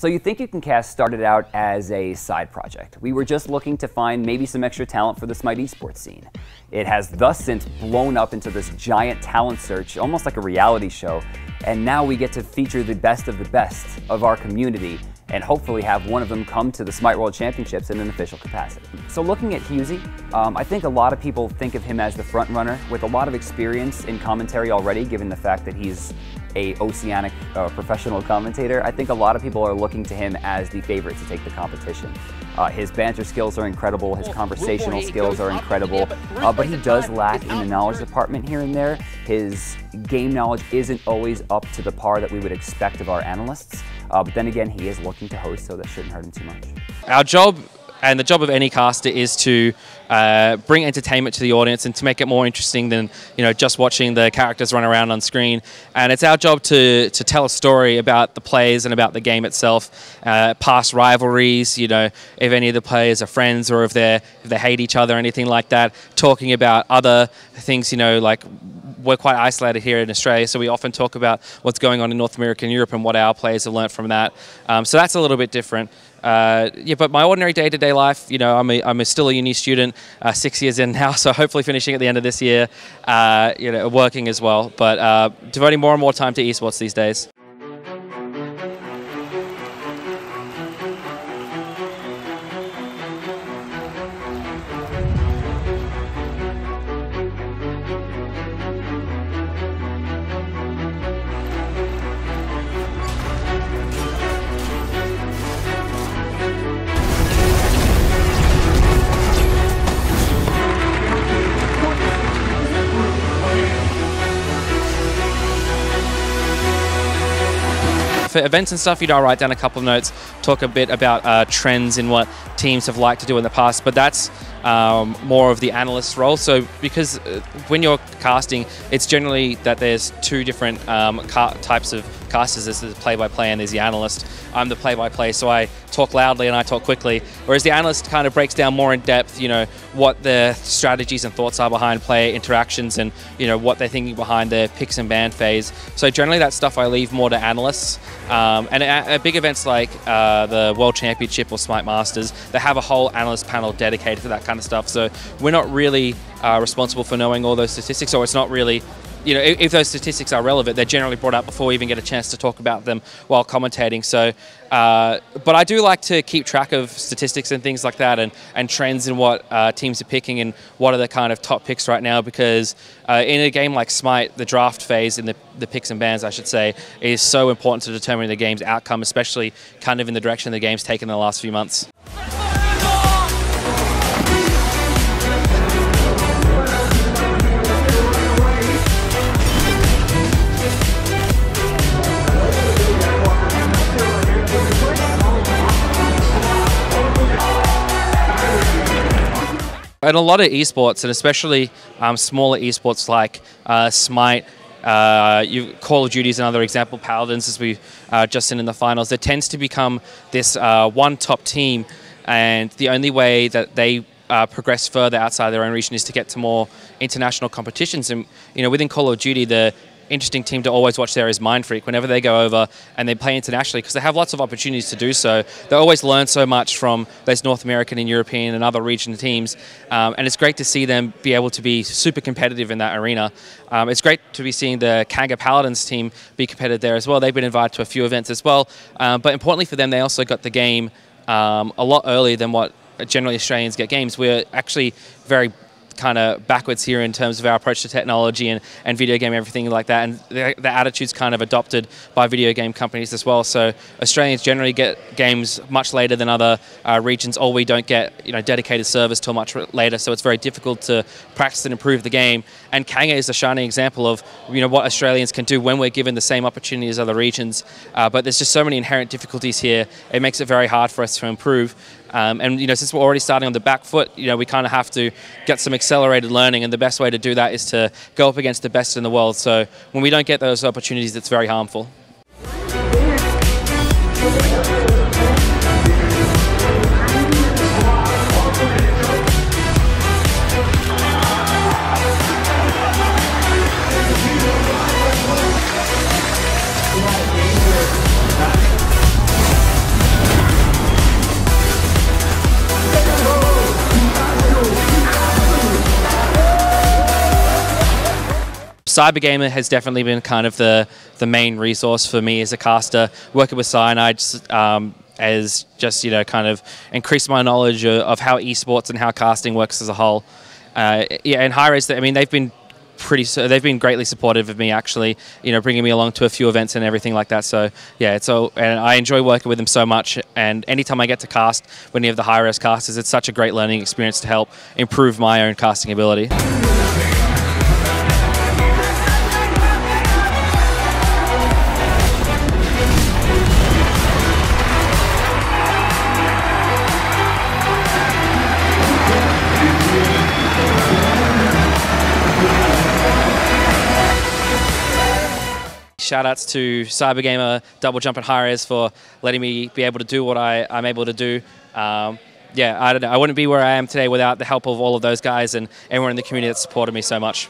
So You Think You Can Cast started out as a side project. We were just looking to find maybe some extra talent for the Smite eSports scene. It has thus since blown up into this giant talent search, almost like a reality show, and now we get to feature the best of our community and hopefully have one of them come to the Smite World Championships in an official capacity. So looking at HughZ, I think a lot of people think of him as the front runner with a lot of experience in commentary already, given the fact that he's a oceanic professional commentator. I think a lot of people are looking to him as the favorite to take the competition. His banter skills are incredible, his conversational skills are incredible, but he does lack in the knowledge department here and there. His game knowledge isn't always up to the par that we would expect of our analysts, but then again, he is looking to host, so that shouldn't hurt him too much. Our job, and the job of any caster, is to bring entertainment to the audience and to make it more interesting than just watching the characters run around on screen. And it's our job to tell a story about the players and about the game itself, past rivalries, if any of the players are friends or if they hate each other or anything like that, talking about other things, like we're quite isolated here in Australia, so we often talk about what's going on in North America and Europe and what our players have learnt from that. So that's a little bit different. Yeah, but my ordinary day-to-day life, I'm still a uni student, 6 years in now, so hopefully finishing at the end of this year, working as well, but devoting more and more time to esports these days. For events and stuff, I write down a couple of notes, talk a bit about trends in what teams have liked to do in the past, but that's more of the analyst role. So because when you're casting, it's generally that there's two different types of casters. There's the play-by-play and there's the analyst. I'm the play-by-play, so I talk loudly and I talk quickly, whereas the analyst kind of breaks down more in depth, what the strategies and thoughts are behind player interactions and, what they're thinking behind their picks and ban phase. So generally that stuff I leave more to analysts. And at big events like the World Championship or Smite Masters, they have a whole analyst panel dedicated to that kind of stuff. So we're not really responsible for knowing all those statistics, or it's not really, if those statistics are relevant, they're generally brought up before we even get a chance to talk about them while commentating. So, but I do like to keep track of statistics and things like that, and trends in what teams are picking and what are the kind of top picks right now, because in a game like Smite, the draft phase in the picks and bans, I should say, is so important to determining the game's outcome, especially kind of in the direction the game's taken in the last few months. In a lot of esports, and especially smaller esports like Smite, Call of Duty is another example, Paladins, as we've just seen in the finals, there tends to become this one top team, and the only way that they progress further outside their own region is to get to more international competitions. And within Call of Duty, the interesting team to always watch there is Mindfreak. Whenever they go over and they play internationally, because they have lots of opportunities to do so, they always learn so much from those North American and European and other region teams, and it's great to see them be able to be super competitive in that arena. It's great to be seeing the Kanga Paladins team be competitive there as well. They've been invited to a few events as well, but importantly for them, they also got the game a lot earlier than what generally Australians get games. We're actually very kind of backwards here in terms of our approach to technology and video game, everything like that, and the attitude's kind of adopted by video game companies as well. So Australians generally get games much later than other regions, or we don't get dedicated servers till much later, so it's very difficult to practice and improve the game. And Kanga is a shining example of what Australians can do when we're given the same opportunity as other regions, but there's just so many inherent difficulties here, it makes it very hard for us to improve. And since we're already starting on the back foot, we kind of have to get some accelerated learning, and the best way to do that is to go up against the best in the world. So when we don't get those opportunities, it's very harmful. Cybergamer has definitely been kind of the main resource for me as a caster. Working with Cyanide as just, you know, kind of increased my knowledge of how esports and how casting works as a whole. Yeah, and Hi-Rez, I mean, they've been greatly supportive of me, actually, you know, bringing me along to a few events and everything like that. So yeah, and I enjoy working with them so much, and anytime I get to cast with any of the Hi-Rez casters, it's such a great learning experience to help improve my own casting ability. Shoutouts to Cybergamer, Double Jump, and Hi-Rez for letting me be able to do what I'm able to do. Yeah, I don't know. I wouldn't be where I am today without the help of all of those guys and everyone in the community that supported me so much.